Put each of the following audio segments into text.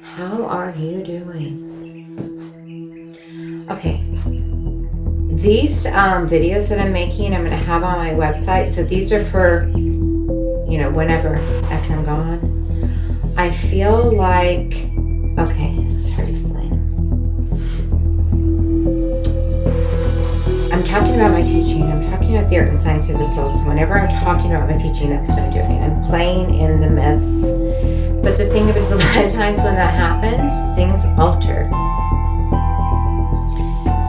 How are you doing? Okay, these videos that I'm making, I'm going to have on my website. So these are for, whenever after I'm gone. I feel like, okay, it's hard to explain. I'm talking about my teaching. I'm talking about the art and science of the soul. So whenever I'm talking about my teaching, that's what I'm doing. I'm playing in the myths. But the thing of it is, a lot of times when that happens, things alter.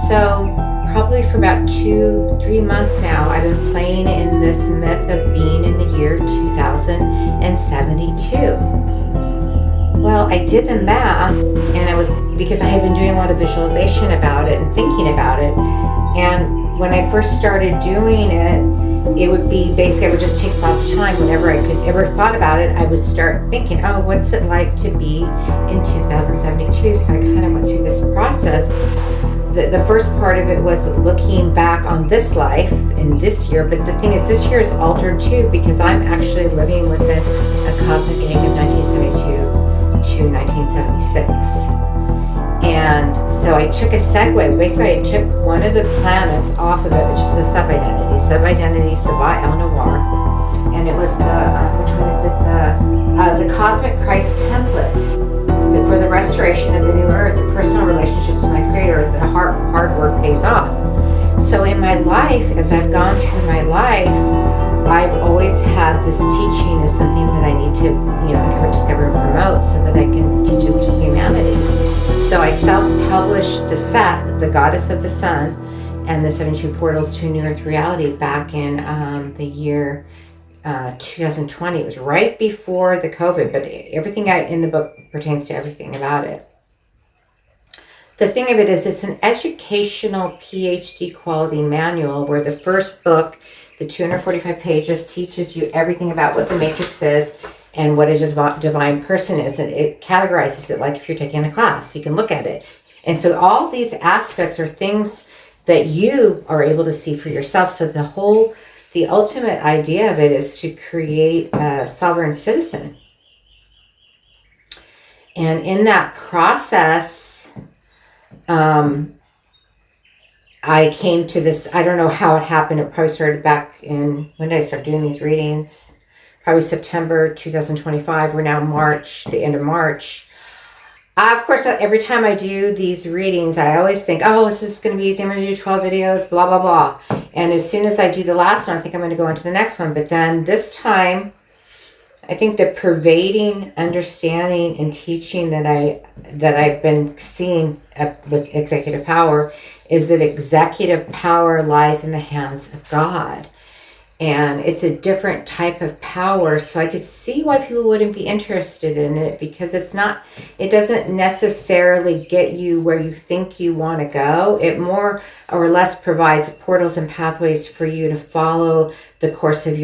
So probably for about 2-3 months now, I've been playing in this myth of being in the year 2072. Well, I did the math, and it was because I had been doing a lot of visualization about it and thinking about it. And when I first started doing it, it would be basically, I would just take lots of time. Whenever I could ever thought about it, I would start thinking, oh, what's it like to be in 2072? So I kind of went through this process. The first part of it was looking back on this life in this year, but the thing is, this year is altered too, because I'm actually living within a cosmic egg of 1972 to 1976. And so I took a segue. Basically, I took one of the planets off of it, which is the sub-identity Sabat El Noir. And it was which one is it? The Cosmic Christ template for the restoration of the new earth, the personal relationships with my creator, the hard work pays off. So in my life, as I've gone through my life, I've always had this teaching as something that I need to, uncover, discover, and promote so that I can teach this to humanity. So I self-published the set, The Goddess of the Sun, and the 72 Portals to a New Earth Reality back in the year 2020. It was right before the COVID, but everything in the book pertains to everything about it. The thing of it is, it's an educational PhD quality manual where the first book, the 245 pages, teaches you everything about what the matrix is and what a divine person is. And it categorizes it like if you're taking a class. You can look at it. And so all these aspects are things that you are able to see for yourself. So the ultimate idea of it is to create a sovereign citizen. And in that process, I came to this, I don't know how it happened. It probably started back in, when did I start doing these readings? Probably September 2025. We're now March, the end of March. Of course, every time I do these readings, I always think, oh, it's just going to be easy. I'm going to do 12 videos, blah, blah, blah. And as soon as I do the last one, I think I'm going to go into the next one. But then this time, I think the pervading understanding and teaching that I've been seeing with executive power is that executive power lies in the hands of God. And it's a different type of power. So I could see why people wouldn't be interested in it, because it doesn't necessarily get you where you think you want to go. It more or less provides portals and pathways for you to follow the course of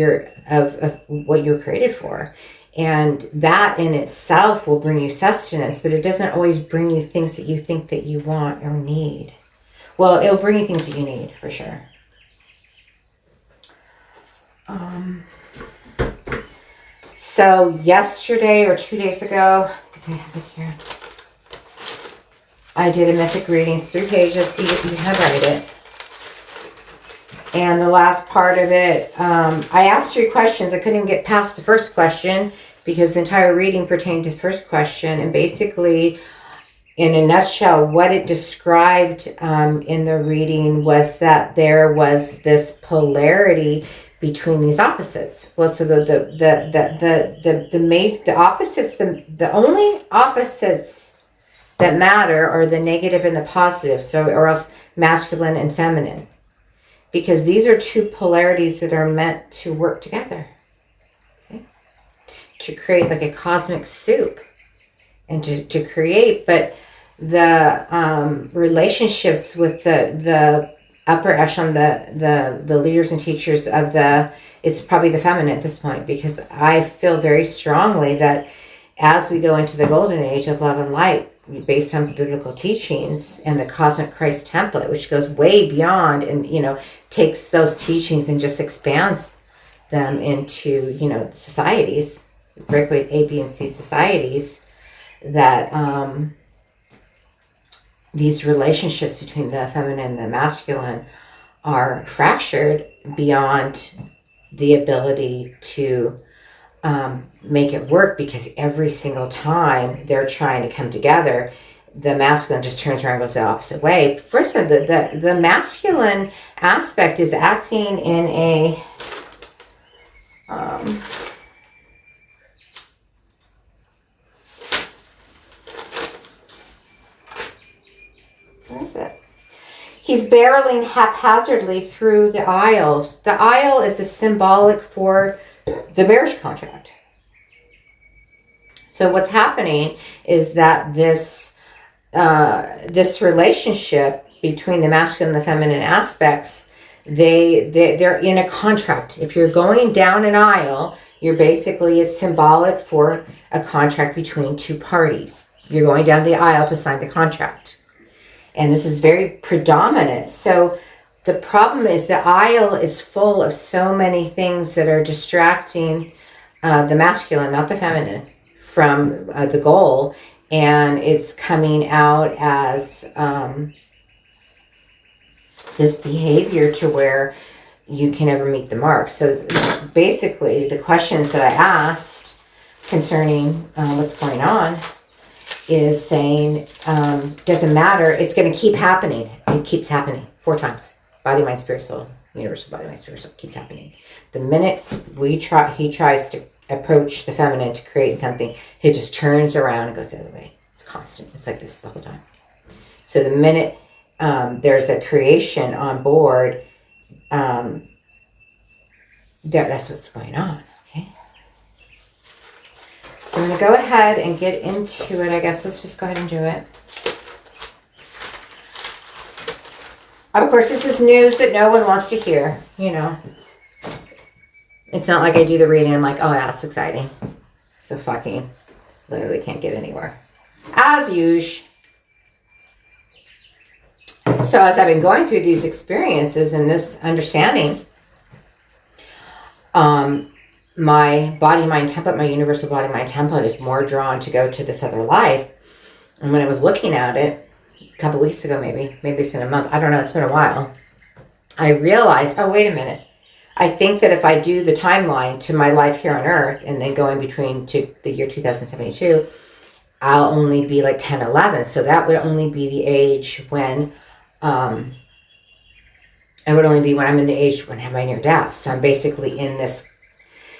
what you're created for. And that in itself will bring you sustenance, but it doesn't always bring you things that you think that you want or need. Well, it'll bring you things that you need, for sure. So yesterday or 2 days ago, because I have it here, I did a mythic readings, 3 pages. You can write it. And the last part of it, I asked 3 questions. I couldn't even get past the first question because the entire reading pertained to the first question. And basically, in a nutshell, what it described in the reading was that there was this polarity between these opposites. Well, so the opposites, the only opposites that matter are the negative and the positive. So, or else masculine and feminine, because these are 2 polarities that are meant to work together. See, to create like a cosmic soup, and to create, but the relationships with the upper echelon, the leaders and teachers of it's probably the feminine at this point, because I feel very strongly that as we go into the golden age of love and light, based on biblical teachings and the Cosmic Christ template, which goes way beyond and, takes those teachings and just expands them into, societies, breakaway A, B, and C societies, that these relationships between the feminine and the masculine are fractured beyond the ability to make it work, because every single time they're trying to come together, the masculine just turns around and goes the opposite way. First of all, the masculine aspect is acting in a where is it? He's barreling haphazardly through the aisle. The aisle is a symbolic for the marriage contract. So what's happening is that this relationship between the masculine and the feminine aspects, they're in a contract. If you're going down an aisle, it's symbolic for a contract between two parties. You're going down the aisle to sign the contract. And this is very predominant. So the problem is the aisle is full of so many things that are distracting the masculine, not the feminine, from the goal. And it's coming out as this behavior to where you can never meet the mark. So basically, the questions that I asked concerning what's going on is saying, doesn't matter, it's going to keep happening. It keeps happening 4 times. Body, mind, spirit, soul. Universal body, mind, spirit, soul. Keeps happening. The minute he tries to approach the feminine to create something, he just turns around and goes the other way. It's constant. It's like this the whole time. So the minute there's a creation on board, that's what's going on. Okay. So I'm going to go ahead and get into it. I guess let's just go ahead and do it. Of course, this is news that no one wants to hear, you know. It's not like I do the reading and I'm like, oh, yeah, that's exciting. So fucking literally can't get anywhere. As usual. So as I've been going through these experiences and this understanding, my body, mind, template, my universal body, mind template is more drawn to go to this other life. And when I was looking at it a couple weeks ago, maybe it's been a month. I don't know. It's been a while. I realized, oh, wait a minute. I think that if I do the timeline to my life here on Earth and then go in between to the year 2072, I'll only be like 10, 11. So that would only be the age when, it would only be when I'm in the age when I have my near death. So I'm basically in this.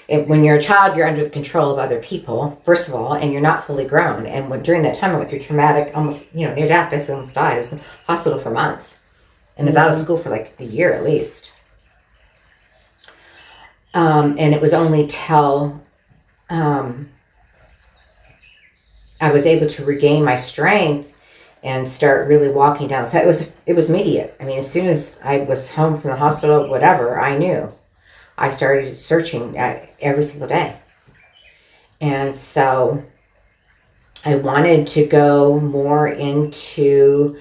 When you're a child, you're under the control of other people, first of all, and you're not fully grown. And during that time, I went through traumatic, almost, near death, basically almost died. I was in the hospital for months. And I was out of school for like a year at least. And it was only till I was able to regain my strength and start really walking down. So it was immediate. I mean, as soon as I was home from the hospital, whatever, I knew. I started searching every single day. And so I wanted to go more into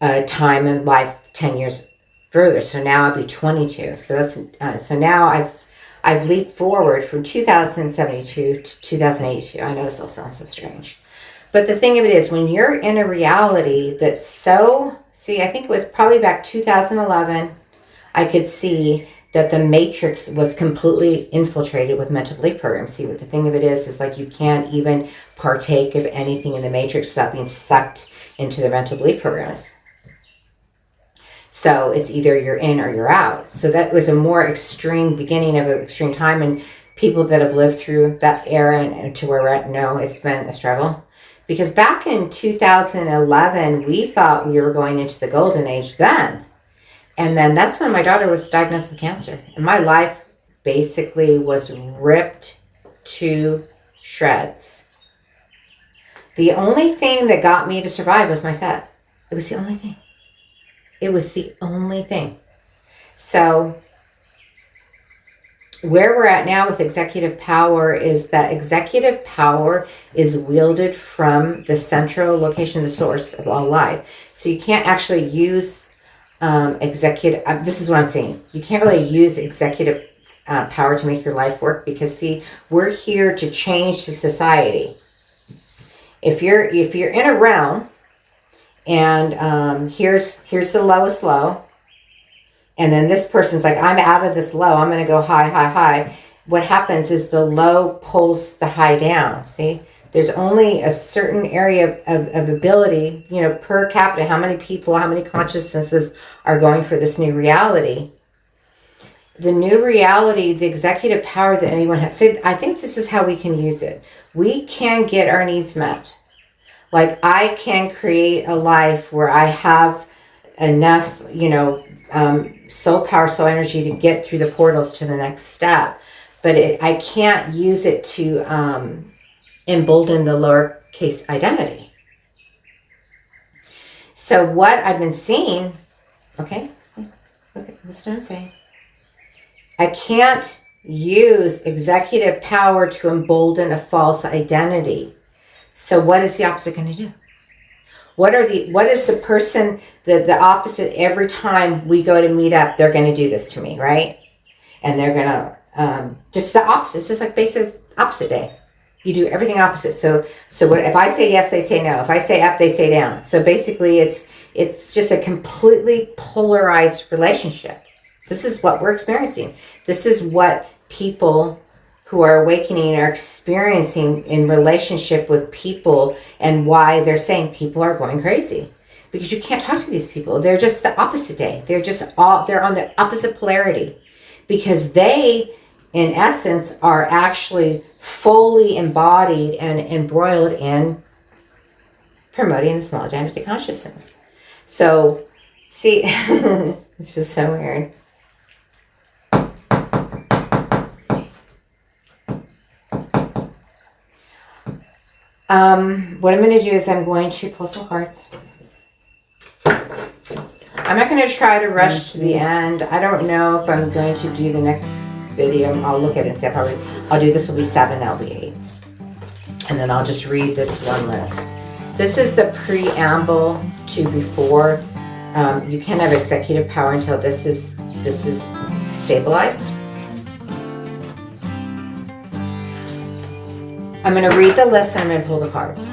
a time in life 10 years further. So now I'll be 22. So that's so now I've leaped forward from 2072 to 2082. I know this all sounds so strange. But the thing of it is, when you're in a reality that's so, I think it was probably back 2011, I could see that the matrix was completely infiltrated with mental belief programs. See, what the thing of it is like you can't even partake of anything in the matrix without being sucked into the mental belief programs. So it's either you're in or you're out. So that was a more extreme beginning of an extreme time. And people that have lived through that era and to where we're at know it's been a struggle. Because back in 2011, we thought we were going into the golden age then. And then that's when my daughter was diagnosed with cancer. And my life basically was ripped to shreds. The only thing that got me to survive was my set. It was the only thing. It was the only thing. So where we're at now with executive power is that executive power is wielded from the central location, the source of all life. So you can't actually use executive, this is what I'm saying. You can't really use executive power to make your life work because, we're here to change the society. If you're in a realm and here's the lowest low, and then this person's like, I'm out of this low, I'm going to go high, high, high. What happens is the low pulls the high down. See, there's only a certain area of ability, per capita, how many people, how many consciousnesses are going for this new reality. The new reality, the executive power that anyone has. So I think this is how we can use it. We can get our needs met. Like, I can create a life where I have enough, soul power, soul energy to get through the portals to the next step. But I can't use it to embolden the lowercase identity. So what I've been seeing, okay, look at this is what I'm saying. I can't use executive power to embolden a false identity. So what is the opposite going to do? What is the person, the opposite, every time we go to meet up, they're going to do this to me, right? And they're going to, just the opposite. It's just like basic opposite day. You do everything opposite. So what if I say yes, they say no. If I say up, they say down. So basically it's just a completely polarized relationship. This is what we're experiencing. This is what people who are awakening are experiencing in relationship with people, and why they're saying people are going crazy. Because you can't talk to these people. They're just the opposite day. They're on the opposite polarity. Because they, in essence, are actually fully embodied and embroiled in promoting the small identity consciousness. So, see, it's just so weird. What I'm going to do is I'm going to pull some cards. I'm not going to try to rush to the end. I don't know if I'm going to do the next video. I'll look at it and see. I'll do this will be 7, that'll be 8. And then I'll just read this one list. This is the preamble to before. You can't have executive power until this is stabilized. I'm going to read the list and I'm going to pull the cards.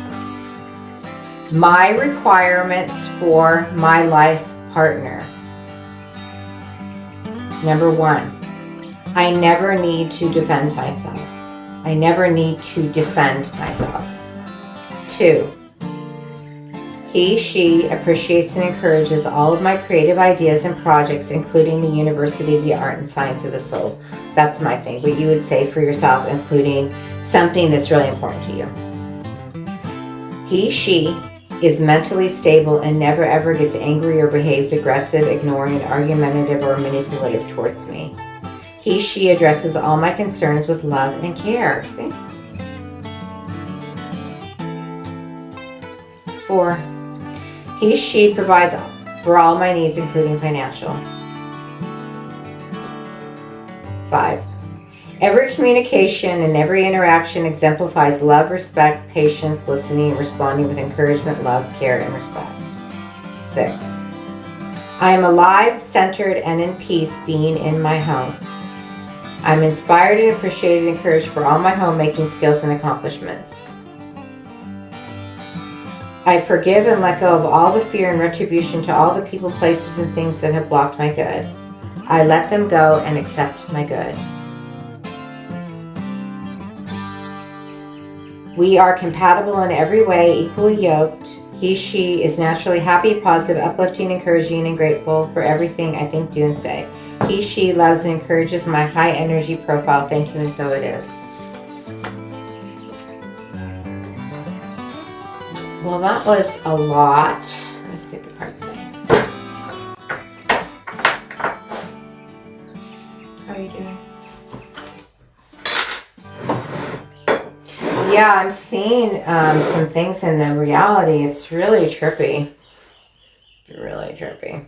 My requirements for my life partner. Number 1, I never need to defend myself. I never need to defend myself. 2, he, she appreciates and encourages all of my creative ideas and projects, including the University of the Art and Science of the Soul. That's my thing. What you would say for yourself, including something that's really important to you. He, she is mentally stable and never ever gets angry or behaves aggressive, ignoring, argumentative, or manipulative towards me. He, she addresses all my concerns with love and care. See? 4, he, she provides for all my needs, including financial. 5, every communication and every interaction exemplifies love, respect, patience, listening, and responding with encouragement, love, care, and respect. 6, I am alive, centered, and in peace being in my home. I'm inspired and appreciated and encouraged for all my homemaking skills and accomplishments. I forgive and let go of all the fear and retribution to all the people, places, and things that have blocked my good. I let them go and accept my good. We are compatible in every way, equally yoked. He, she is naturally happy, positive, uplifting, encouraging, and grateful for everything I think, do, and say. He, she loves and encourages my high energy profile. Thank you, and so it is. Well, that was a lot. Let's see what the cards say. How are you doing? Yeah, I'm seeing some things in the reality. It's really trippy. Really trippy.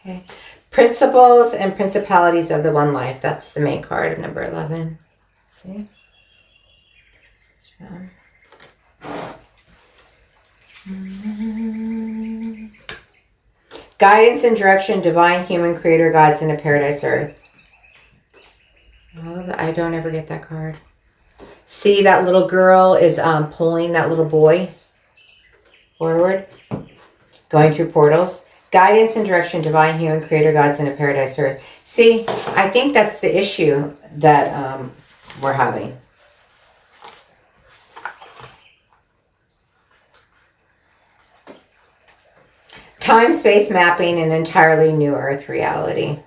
Okay. Principles and principalities of the one life. That's the main card of number 11. See? Guidance and direction, divine, human, creator, gods, in a paradise earth. I don't ever get that card. See, that little girl is pulling that little boy forward, going through portals. Guidance and direction, divine human creator gods in a paradise earth. See, I think that's the issue that we're having. Time, space mapping, an entirely new earth reality.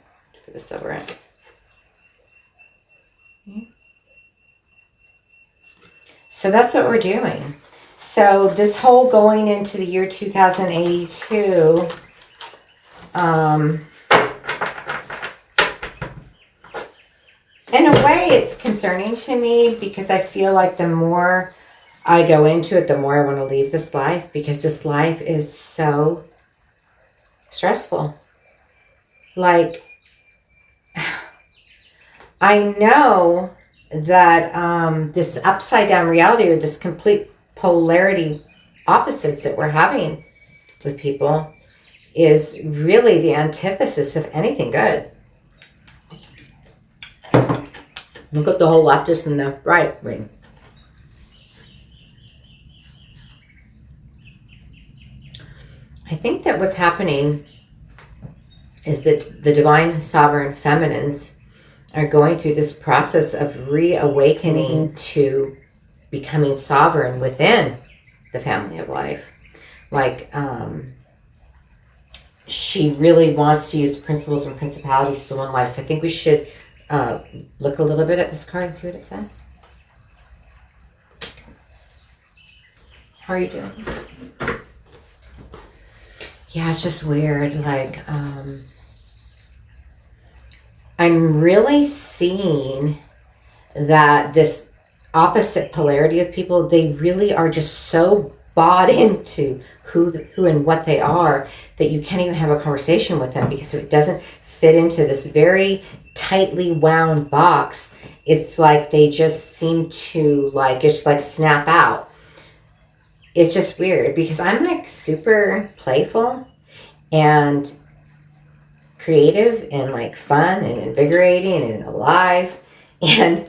Put this over it. So that's what we're doing. So this whole going into the year 2082, in a way it's concerning to me, because I feel like the more I go into it, the more I want to leave this life, because this life is so stressful. Like, I know that this upside down reality, or this complete polarity opposites that we're having with people, is really the antithesis of anything good. Look at the whole leftist and the right wing. I think that what's happening is that the divine sovereign feminines are going through this process of reawakening to becoming sovereign within the family of life. Like, she really wants to use principles and principalities for one life. So I think we should look a little bit at this card and see what it says. How are you doing? Yeah, it's just weird. Like, I'm really seeing that this opposite polarity of people, they really are just so bought into who and what they are that you can't even have a conversation with them, because it doesn't fit into this very tightly wound box. It's like they just seem to just snap out. It's just weird, because I'm like super playful and creative and like fun and invigorating and alive. And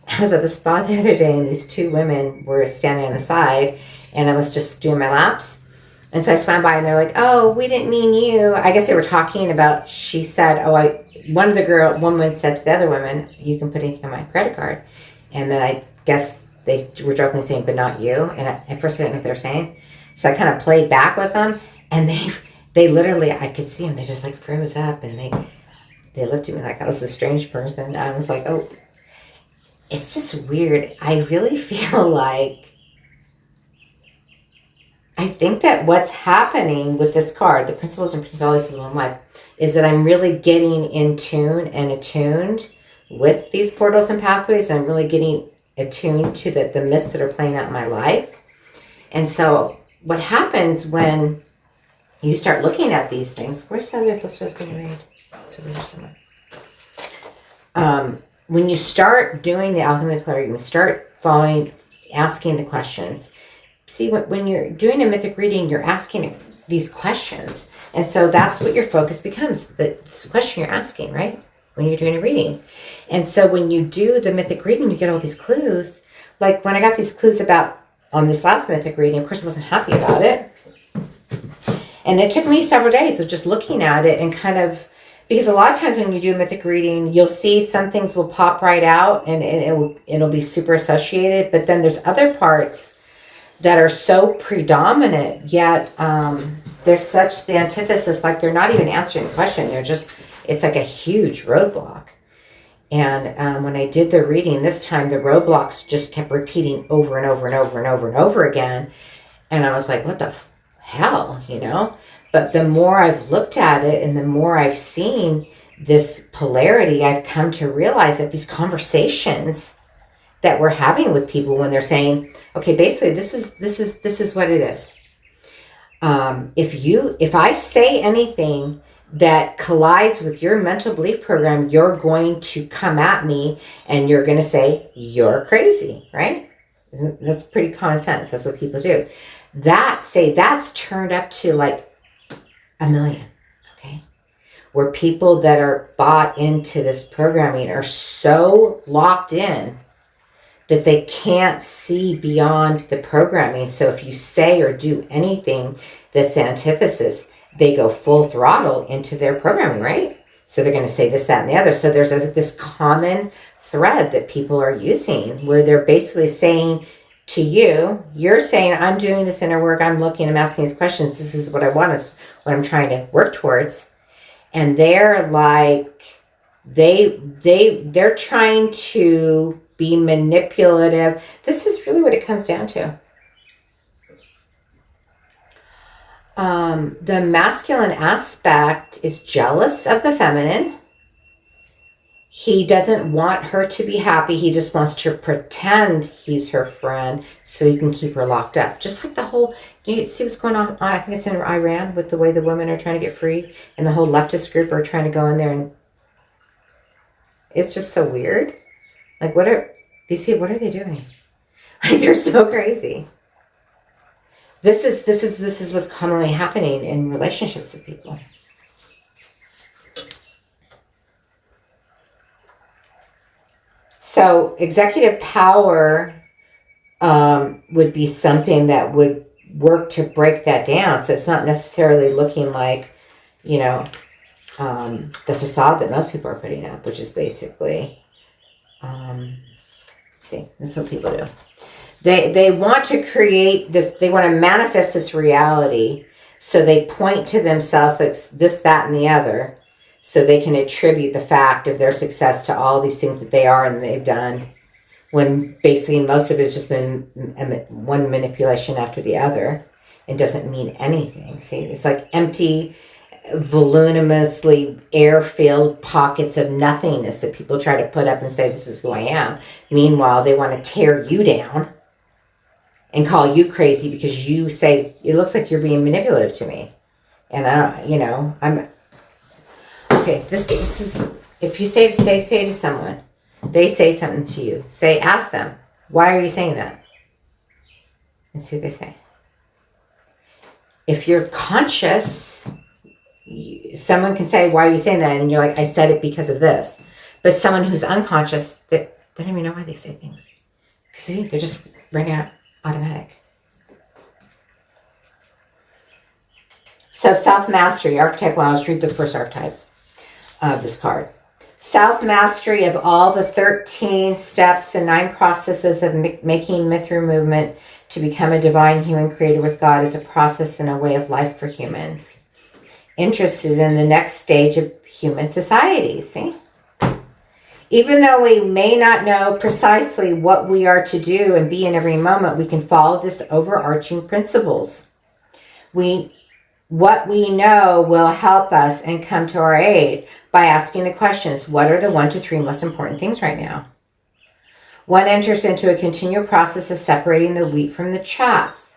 I was at the spa the other day, and these two women were standing on the side, and I was just doing my laps. And so I swam by, and they're like, "Oh, we didn't mean you." I guess they were talking about, she said, one woman said to the other woman, "You can put anything on my credit card." And then I guess they were jokingly saying, "But not you." And at first I didn't know what they were saying. So I kind of played back with them, and they literally, I could see them, they just like froze up, and they looked at me like I was a strange person. I was like, oh, it's just weird. I really feel like, I think that what's happening with this card, the principles and principalities of one life, is that I'm really getting in tune and attuned with these portals and pathways. I'm really getting attuned to the myths that are playing out in my life. And so what happens when you start looking at these things, where's the other listeners going to read? It's over here somewhere. When you start doing the alchemy of polarity, you start asking the questions. See, when you're doing a mythic reading, you're asking these questions. And so that's what your focus becomes, this question you're asking, right? When you're doing a reading. And so when you do the mythic reading, you get all these clues. Like when I got these clues on this last mythic reading, of course I wasn't happy about it. And it took me several days of just looking at it and kind of, because a lot of times when you do a mythic reading, you'll see some things will pop right out and it'll be super associated. But then there's other parts that are so predominant, yet there's such the antithesis, like they're not even answering the question. It's like a huge roadblock. And when I did the reading this time, the roadblocks just kept repeating over and over and over and over and over again. And I was like, what the hell, But the more I've looked at it and the more I've seen this polarity, I've come to realize that these conversations that we're having with people when they're saying, okay, basically this is what it is. If I say anything that collides with your mental belief program, you're going to come at me and you're going to say, you're crazy, right? That's pretty common sense. That's what people do. That's turned up to like 1 million, okay? Where people that are bought into this programming are so locked in that they can't see beyond the programming. So if you say or do anything that's antithesis, they go full throttle into their programming, right? So they're going to say this, that, and the other. So there's this common thread that people are using where they're basically saying to you, you're saying, I'm doing this inner work, I'm looking, I'm asking these questions, this is what I want, is what I'm trying to work towards. And they're like, they're trying to be manipulative. This is really what it comes down to. The masculine aspect is jealous of the feminine. He doesn't want her to be happy. He just wants to pretend he's her friend so he can keep her locked up. Just like the whole, do you see what's going on? I think it's in Iran with the way the women are trying to get free and the whole leftist group are trying to go in there, and it's just so weird. Like, what are these people, what are they doing? Like, they're so crazy. This is what's commonly happening in relationships with people. So executive power would be something that would work to break that down. So it's not necessarily looking like, the facade that most people are putting up, which is basically, see, this is what people do. They want to create this, they want to manifest this reality. So they point to themselves like this, that, and the other. So they can attribute the fact of their success to all these things that they are and they've done. When basically most of it's just been one manipulation after the other. It doesn't mean anything. See, it's like empty, voluminously air-filled pockets of nothingness that people try to put up and say, this is who I am. Meanwhile, they want to tear you down and call you crazy because you say, it looks like you're being manipulative to me. And I'm, okay, this is, if you say to someone, they say something to you, ask them, why are you saying that? And see what they say. If you're conscious, someone can say, why are you saying that? And you're like, I said it because of this. But someone who's unconscious, they don't even know why they say things. Because see, they're just running out automatic. So self-mastery, archetype 1, I'll just read the first archetype of this card. Self-mastery of all the 13 steps and 9 processes of making Mithra movement to become a divine human created with God is a process and a way of life for humans. Interested in the next stage of human society, see? Even though we may not know precisely what we are to do and be in every moment, we can follow this overarching principles. What we know will help us and come to our aid by asking the questions, what are the 1 to 3 most important things right now? One enters into a continual process of separating the wheat from the chaff.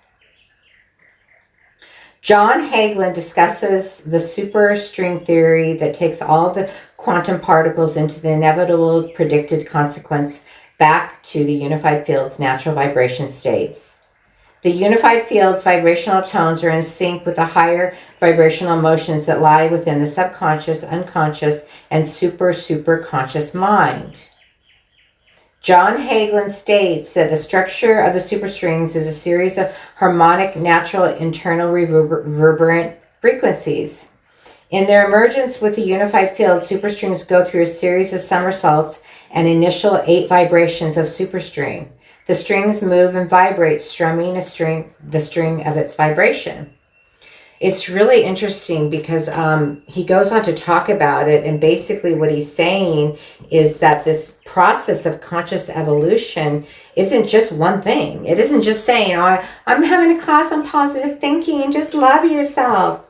John Hagelin discusses the superstring theory that takes all of the quantum particles into the inevitable predicted consequence back to the unified field's natural vibration states. The unified field's vibrational tones are in sync with the higher vibrational emotions that lie within the subconscious, unconscious, and super conscious mind. John Hagelin states that the structure of the superstrings is a series of harmonic, natural, internal reverberant frequencies. In their emergence with the unified field, superstrings go through a series of somersaults and initial 8 vibrations of superstring. The strings move and vibrate, strumming the string of its vibration. It's really interesting because he goes on to talk about it, and basically what he's saying is that this process of conscious evolution isn't just one thing. It isn't just saying, oh, I'm having a class on positive thinking and just love yourself.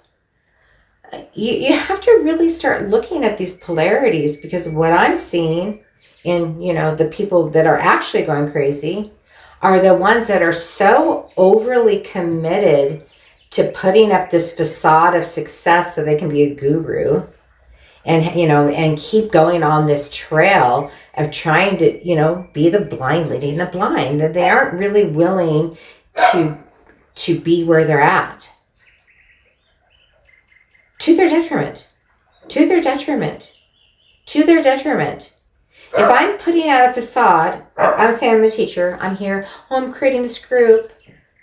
You have to really start looking at these polarities, because what I'm seeing in, the people that are actually going crazy are the ones that are so overly committed to putting up this facade of success so they can be a guru and, and keep going on this trail of trying to, be the blind leading the blind, that they aren't really willing to be where they're at. To their detriment. If I'm putting out a facade, I'm saying I'm a teacher, I'm here, I'm creating this group,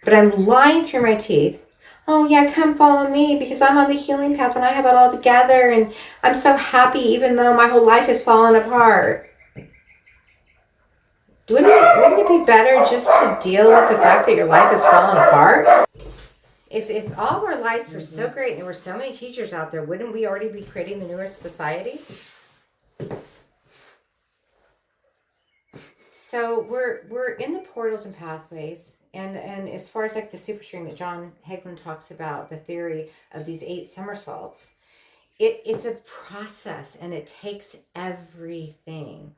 but I'm lying through my teeth. Oh yeah, come follow me because I'm on the healing path and I have it all together and I'm so happy even though my whole life has fallen apart. Wouldn't it be better just to deal with the fact that your life has fallen apart? If all of our lives were so great and there were so many teachers out there, wouldn't we already be creating the newer societies? So we're in the portals and pathways, and as far as like the superstring that John Hagelin talks about, the theory of these 8 somersaults, it's a process and it takes everything.